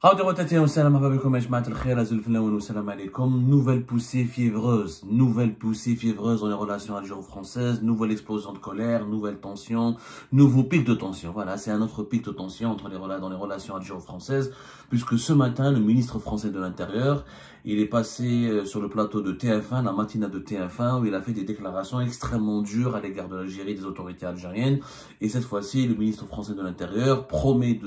Nouvelle poussée fiévreuse dans les relations algéro-françaises, nouvelle explosion de colère, nouvelle tension, nouveau pic de tension. Voilà, c'est un autre pic de tension dans les relations algéro-françaises, puisque ce matin, le ministre français de l'Intérieur, il est passé sur le plateau de TF1, la matinale de TF1, où il a fait des déclarations extrêmement dures à l'égard de l'Algérie, des autorités algériennes. Et cette fois-ci, le ministre français de l'Intérieur promet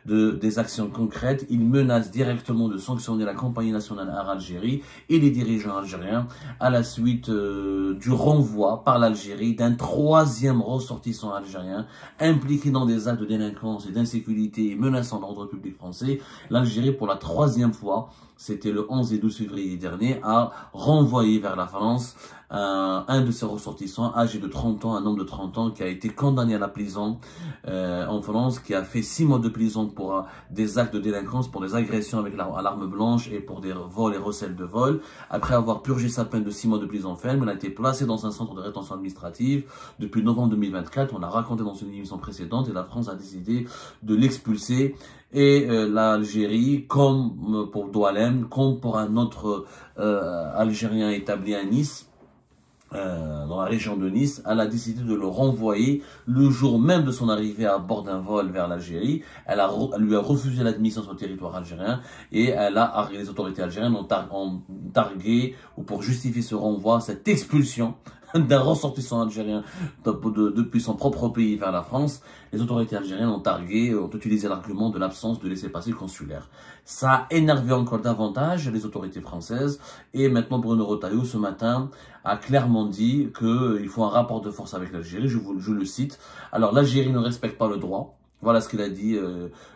des actions concrètes. Il menace directement de sanctionner la compagnie nationale Air Algérie et les dirigeants algériens à la suite du renvoi par l'Algérie d'un troisième ressortissant algérien impliqué dans des actes de délinquance et d'insécurité menaçant l'ordre public français. L'Algérie, pour la troisième fois, c'était le 11 et 12 février dernier, a renvoyé vers la France un de ses ressortissants âgé de 30 ans, un homme de 30 ans qui a été condamné à la prison en France, qui a fait 6 mois de prison pour des actes de délinquance, pour des agressions avec l'arme blanche et pour des vols et recels de vol. Après avoir purgé sa peine de 6 mois de prison ferme, il a été placé dans un centre de rétention administrative depuis novembre 2024. On l'a raconté dans une émission précédente et la France a décidé de l'expulser. Et l'Algérie, comme pour Doualem, comme pour un autre Algérien établi à Nice, dans la région de Nice, elle a décidé de le renvoyer le jour même de son arrivée à bord d'un vol vers l'Algérie. Elle lui a refusé l'admission sur le territoire algérien et les autorités algériennes ont targué, ou pour justifier ce renvoi, cette expulsion d'un ressortissant algérien depuis son propre pays vers la France. Les autorités algériennes ont utilisé l'argument de l'absence de laissez-passer consulaire. Ça a énervé encore davantage les autorités françaises et maintenant Bruno Retailleau ce matin a clairement dit qu'il faut un rapport de force avec l'Algérie. Je le cite. Alors l'Algérie ne respecte pas le droit. Voilà ce qu'il a dit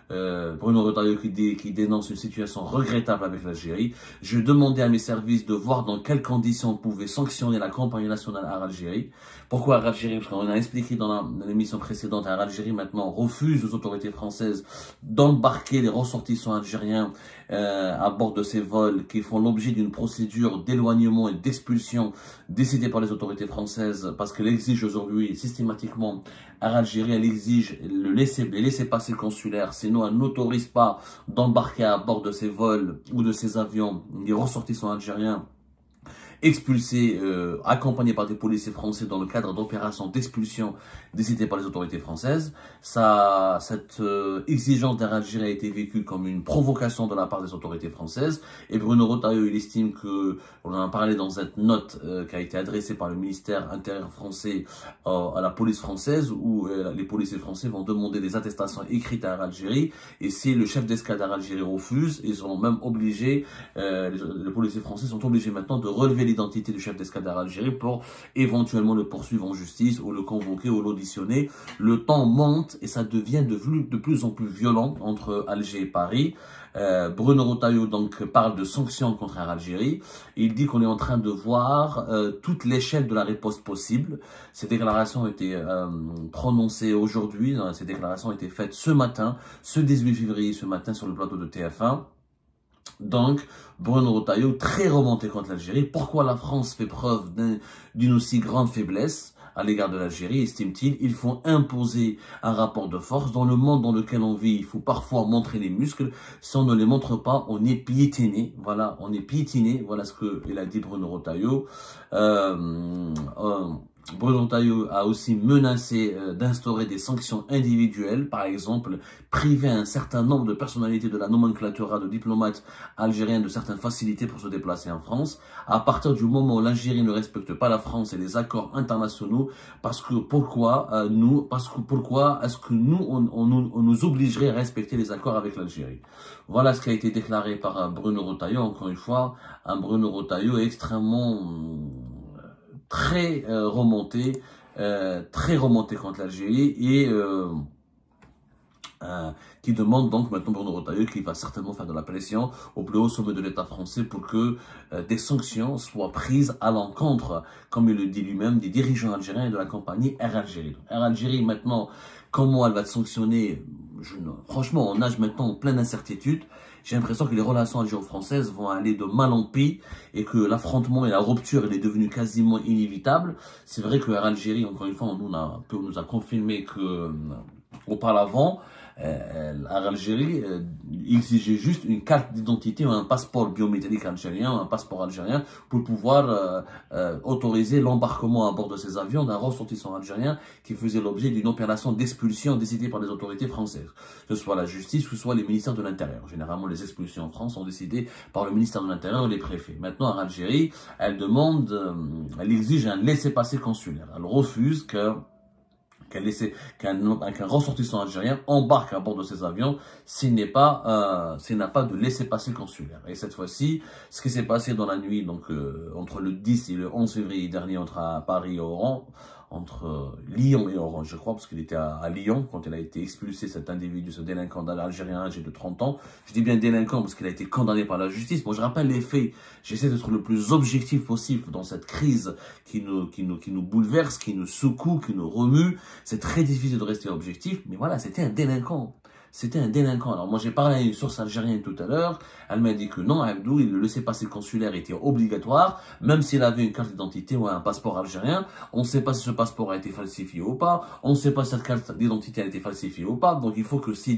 Bruno Retailleau qui dénonce une situation regrettable avec l'Algérie. Je demandais à mes services de voir dans quelles conditions on pouvait sanctionner la compagnie nationale Air Algérie. Pourquoi Air Algérie? Parce qu'on a expliqué dans l'émission précédente, Air Algérie maintenant refuse aux autorités françaises d'embarquer les ressortissants algériens à bord de ces vols qui font l'objet d'une procédure d'éloignement et d'expulsion décidée par les autorités françaises parce qu'elle exige aujourd'hui systématiquement, Air Algérie, elle exige les laissez-passer consulaires, sinon elle n'autorise pas d'embarquer à bord de ces vols ou de ces avions des ressortissants algériens expulsés, accompagnés par des policiers français dans le cadre d'opérations d'expulsion décidées par les autorités françaises. Cette exigence d'Air Algérie a été vécue comme une provocation de la part des autorités françaises. Et Bruno Retailleau, il estime que, on en a parlé dans cette note qui a été adressée par le ministère intérieur français à la police française, où les policiers français vont demander des attestations écrites à Air Algérie. Et si le chef d'escadre d'Air Algérie refuse, ils sont même obligés, les policiers français sont obligés maintenant de relever l'identité du chef d'escadre d'Air Algérie pour éventuellement le poursuivre en justice ou le convoquer ou l'auditionner. Le temps monte et ça devient de plus en plus violent entre Alger et Paris. Bruno Retailleau donc parle de sanctions contre Air Algérie. Il dit qu'on est en train de voir toute l'échelle de la riposte possible. Ces déclarations ont été prononcées aujourd'hui. Ces déclarations ont été faites ce matin, ce 18 février, ce matin sur le plateau de TF1. Donc, Bruno Retailleau, très remonté contre l'Algérie. Pourquoi la France fait preuve d'une aussi grande faiblesse à l'égard de l'Algérie, estime-t-il? Il faut imposer un rapport de force. Dans le monde dans lequel on vit, il faut parfois montrer les muscles. Si on ne les montre pas, on est piétiné. Voilà, on est piétiné. Voilà ce qu'il a dit Bruno Retailleau. Bruno Retailleau a aussi menacé d'instaurer des sanctions individuelles, par exemple priver un certain nombre de personnalités de la nomenclatura de diplomates algériens de certaines facilités pour se déplacer en France. À partir du moment où l'Algérie ne respecte pas la France et les accords internationaux, pourquoi est-ce que nous on nous obligerait à respecter les accords avec l'Algérie? Voilà ce qui a été déclaré par Bruno Retailleau. Encore une fois, un Bruno Retailleau extrêmement très remonté contre l'Algérie et qui demande donc maintenant Bruno Retailleau qu'il va certainement faire de la pression au plus haut sommet de l'État français pour que des sanctions soient prises à l'encontre, comme il le dit lui-même, des dirigeants algériens et de la compagnie Air Algérie. Air Algérie maintenant, comment elle va être sanctionnée? Franchement, on nage maintenant en pleine incertitude. J'ai l'impression que les relations algéro-françaises vont aller de mal en pis et que l'affrontement et la rupture elle est devenue quasiment inévitable. C'est vrai que Air Algérie, encore une fois, on nous a confirmé que auparavant, Air Algérie exiger juste une carte d'identité ou un passeport biométrique algérien ou un passeport algérien pour pouvoir autoriser l'embarquement à bord de ces avions d'un ressortissant algérien qui faisait l'objet d'une opération d'expulsion décidée par les autorités françaises, que ce soit la justice ou que ce soit les ministères de l'Intérieur. Généralement, les expulsions en France sont décidées par le ministère de l'Intérieur et les préfets. Maintenant, en Algérie, elle exige un laissez-passer consulaire. Elle refuse qu'un ressortissant algérien embarque à bord de ces avions s'il n'a pas de laissez-passer consulaire. Et cette fois-ci, ce qui s'est passé dans la nuit, donc entre le 10 et le 11 février dernier, entre Paris et Oran, entre Lyon et Oran, je crois, parce qu'il était à Lyon quand il a été expulsé, cet individu, ce délinquant algérien âgé de 30 ans. Je dis bien délinquant parce qu'il a été condamné par la justice. Bon, je rappelle les faits. J'essaie d'être le plus objectif possible dans cette crise qui nous bouleverse, qui nous secoue, qui nous remue. C'est très difficile de rester objectif, mais voilà, c'était un délinquant. C'était un délinquant. Alors moi j'ai parlé à une source algérienne tout à l'heure, elle m'a dit que non, Abdou, le laissez-passer consulaire était obligatoire, même s'il avait une carte d'identité ou un passeport algérien, on ne sait pas si ce passeport a été falsifié ou pas, on ne sait pas si cette carte d'identité a été falsifiée ou pas, donc il faut que ces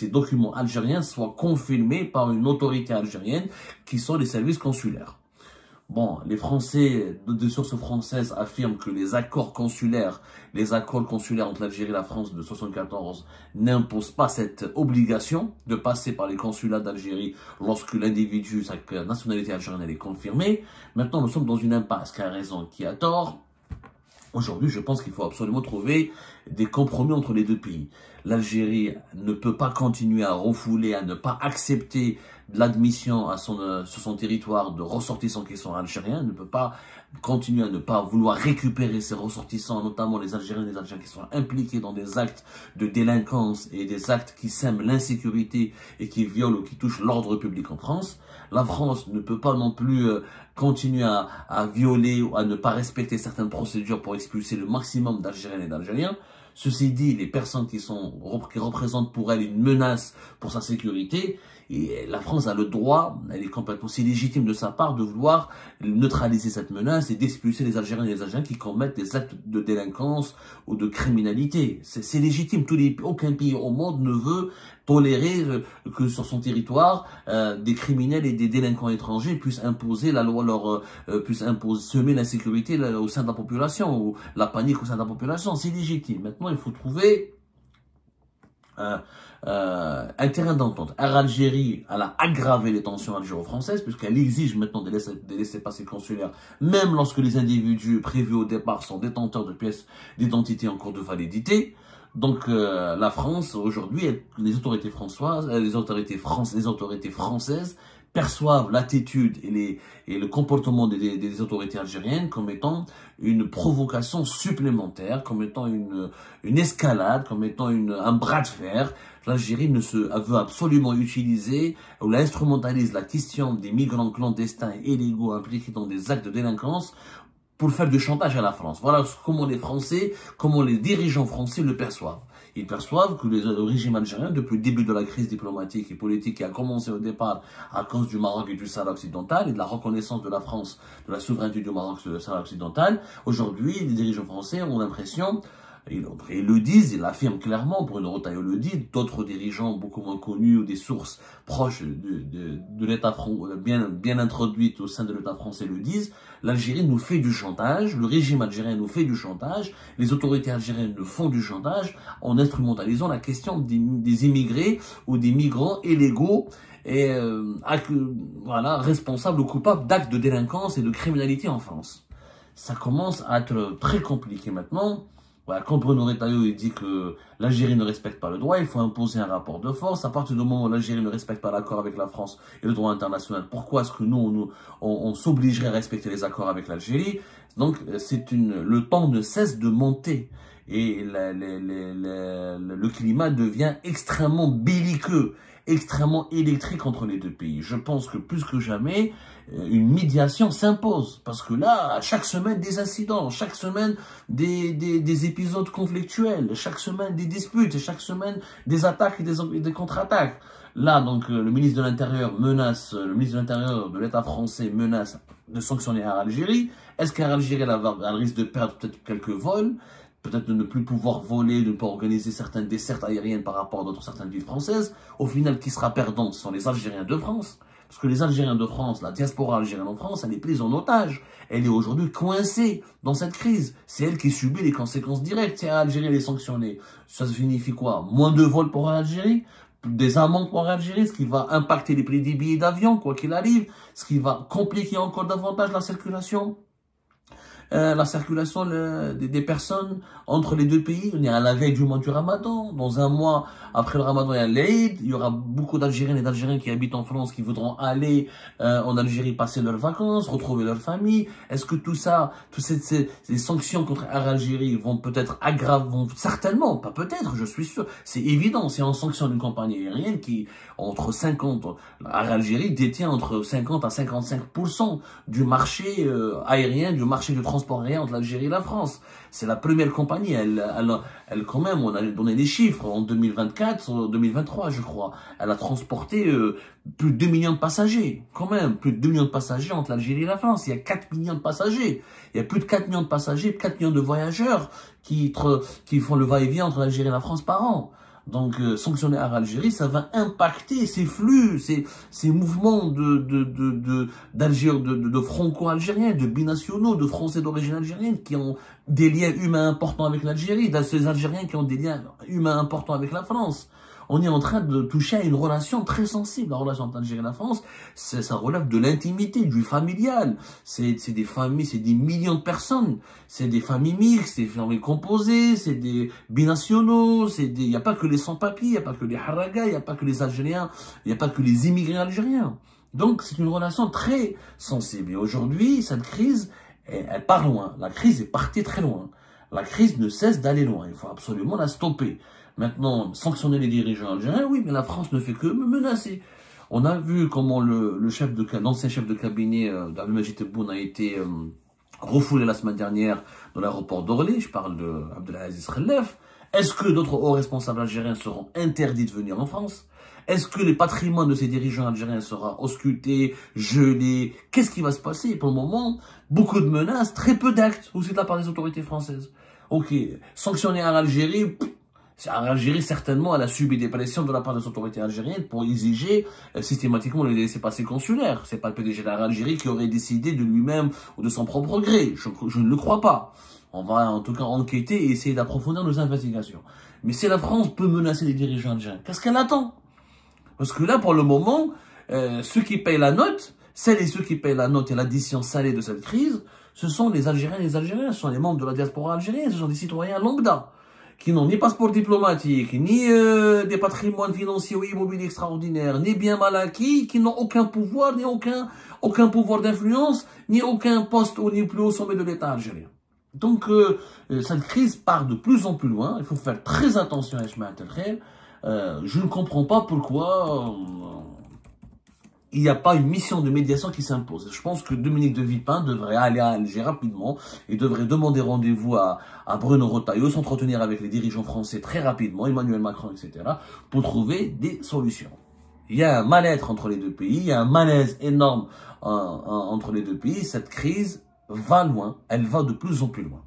documents algériens soient confirmés par une autorité algérienne qui sont les services consulaires. Bon, les Français, de sources françaises, affirment que les accords consulaires entre l'Algérie et la France de 1974 n'imposent pas cette obligation de passer par les consulats d'Algérie lorsque l'individu, sa nationalité algérienne, est confirmée. Maintenant, nous sommes dans une impasse. Qui a raison, qui a tort? Aujourd'hui, je pense qu'il faut absolument trouver des compromis entre les deux pays. L'Algérie ne peut pas continuer à refouler, à ne pas accepter l'admission sur son territoire de ressortissants qui sont algériens, ne peut pas continuer à ne pas vouloir récupérer ces ressortissants, notamment les Algériens et les Algériens qui sont impliqués dans des actes de délinquance et des actes qui sèment l'insécurité et qui violent ou qui touchent l'ordre public en France. La France ne peut pas non plus continuer à violer ou à ne pas respecter certaines procédures pour expulser le maximum d'Algériennes et d'Algériens. Ceci dit, les personnes qui représentent pour elle une menace pour sa sécurité, et la France a le droit, elle est complètement aussi légitime de sa part de vouloir neutraliser cette menace et d'expulser les Algériens et les Algériens qui commettent des actes de délinquance ou de criminalité. C'est légitime. Aucun pays au monde ne veut tolérer que sur son territoire des criminels et des délinquants étrangers puissent imposer la loi, semer l'insécurité au sein de la population ou la panique au sein de la population. C'est légitime. Maintenant, il faut trouver un terrain d'entente. Algérie, elle a aggravé les tensions algéro-françaises puisqu'elle exige maintenant des laissez-passer consulaires, même lorsque les individus prévus au départ sont détenteurs de pièces d'identité en cours de validité. Donc la France aujourd'hui, les autorités françaises perçoivent l'attitude et le comportement des autorités algériennes comme étant une provocation supplémentaire, comme étant une escalade, comme étant un bras de fer. L'Algérie veut absolument utiliser ou instrumentalise la question des migrants clandestins et illégaux impliqués dans des actes de délinquance pour faire du chantage à la France. Voilà comment les dirigeants français le perçoivent. Ils perçoivent que le régime algérien, depuis le début de la crise diplomatique et politique qui a commencé au départ à cause du Maroc et du Sahara occidental et de la reconnaissance de la France, de la souveraineté du Maroc sur le Sahara occidental, aujourd'hui, les dirigeants français ont l'impression, ils le disent, ils l'affirment clairement, Bruno Retailleau le dit, d'autres dirigeants beaucoup moins connus ou des sources proches de l'État bien introduites au sein de l'État français le disent, l'Algérie nous fait du chantage, le régime algérien nous fait du chantage, les autorités algériennes nous font du chantage en instrumentalisant la question des immigrés ou des migrants illégaux et voilà, responsables ou coupables d'actes de délinquance et de criminalité en France. Ça commence à être très compliqué maintenant. Voilà, quand Bruno Retailleau dit que l'Algérie ne respecte pas le droit, il faut imposer un rapport de force. À partir du moment où l'Algérie ne respecte pas l'accord avec la France et le droit international, pourquoi est-ce que on s'obligerait à respecter les accords avec l'Algérie? Donc, le temps ne cesse de monter et le climat devient extrêmement belliqueux, extrêmement électrique entre les deux pays. Je pense que plus que jamais, une médiation s'impose. Parce que là, chaque semaine, des incidents, chaque semaine, des épisodes conflictuels, chaque semaine, des disputes, chaque semaine, des attaques et des contre-attaques. Là, donc, le ministre de l'Intérieur de l'État français menace de sanctionner Air Algérie. Est-ce qu'Air Algérie elle risque de perdre peut-être quelques vols? peut-être de ne plus pouvoir voler, de ne pas organiser certaines dessertes aériennes par rapport à d'autres certaines villes françaises. Au final, qui sera perdant, ce sont les Algériens de France. Parce que les Algériens de France, la diaspora algérienne en France, elle est prise en otage. Elle est aujourd'hui coincée dans cette crise. C'est elle qui subit les conséquences directes. Si l'Algérie est sanctionnée, ça signifie quoi? Moins de vols pour l'Algérie, des amendes pour l'Algérie, ce qui va impacter les prix des billets d'avion, quoi qu'il arrive, ce qui va compliquer encore davantage la circulation des personnes entre les deux pays. On est à la veille du mois du Ramadan. Dans un mois après le Ramadan, il y a l'Aïd. Il y aura beaucoup d'Algériennes et d'Algériens qui habitent en France qui voudront aller en Algérie passer leurs vacances, retrouver leur famille. Est-ce que tout ça, toutes ces sanctions contre Air Algérie vont peut-être aggraver, vont certainement, pas peut-être, je suis sûr, c'est évident, si on sanctionne une compagnie aérienne qui, entre 50, Air Algérie détient entre 50 à 55% du marché aérien, du marché du transport aérien entre l'Algérie et la France. C'est la première compagnie, elle quand même, on a donné des chiffres, en 2024, 2023 je crois, elle a transporté plus de 2 millions de passagers, quand même, plus de 2 millions de passagers entre l'Algérie et la France. Il y a 4 millions de passagers, il y a plus de 4 millions de passagers, 4 millions de voyageurs qui font le va-et-vient entre l'Algérie et la France par an. Donc, sanctionner Air Algérie, ça va impacter ces flux, ces mouvements de franco-algériens, de binationaux, de Français d'origine algérienne qui ont des liens humains importants avec l'Algérie, ces Algériens qui ont des liens humains importants avec la France. On est en train de toucher à une relation très sensible. La relation entre l'Algérie et la France, ça relève de l'intimité, du familial. C'est des familles, c'est des millions de personnes. C'est des familles mixtes, des familles composées, c'est des binationaux, il n'y a pas que les sans-papiers, il n'y a pas que les haragas, il n'y a pas que les Algériens, il n'y a pas que les immigrés algériens. Donc c'est une relation très sensible. Et aujourd'hui, cette crise, elle part loin. La crise est partie très loin. La crise ne cesse d'aller loin. Il faut absolument la stopper. Maintenant, sanctionner les dirigeants algériens, oui, mais la France ne fait que menacer. On a vu comment l'ancien chef de cabinet d'Abdelmajid Tebboune a été refoulé la semaine dernière dans l'aéroport d'Orly. Je parle d'Abdelaziz Khelef. Est-ce que d'autres hauts responsables algériens seront interdits de venir en France? Est-ce que les patrimoines de ces dirigeants algériens seront auscultés, gelés? Qu'est-ce qui va se passer? Pour le moment, beaucoup de menaces, très peu d'actes, aussi de la part des autorités françaises. Ok, sanctionner en Algérie... L'Algérie, certainement, elle a subi des pressions de la part des autorités algériennes pour exiger systématiquement les laissez-passer consulaires. C'est pas le PDG de l'Algérie qui aurait décidé de lui-même ou de son propre gré. Je ne le crois pas. On va en tout cas enquêter et essayer d'approfondir nos investigations. Mais si la France peut menacer les dirigeants algériens, qu'est-ce qu'elle attend? Parce que là, pour le moment, ceux qui payent la note, celles et ceux qui payent la note et l'addition salée de cette crise, ce sont les Algériens et les Algériens, ce sont les membres de la diaspora algérienne, ce sont des citoyens lambda, qui n'ont ni passeport diplomatique, ni des patrimoines financiers ou immobiliers extraordinaires, ni bien mal acquis, qui n'ont aucun pouvoir, ni aucun pouvoir d'influence, ni aucun poste au ni plus haut sommet de l'État algérien. Donc, cette crise part de plus en plus loin. Il faut faire très attention à Ismaël Telkhel. Je ne comprends pas pourquoi il n'y a pas une mission de médiation qui s'impose. Je pense que Dominique de Villepin devrait aller à Alger rapidement et devrait demander rendez-vous à Bruno Retailleau, s'entretenir avec les dirigeants français très rapidement, Emmanuel Macron, etc., pour trouver des solutions. Il y a un mal-être entre les deux pays, il y a un malaise énorme entre les deux pays. Cette crise va loin, elle va de plus en plus loin.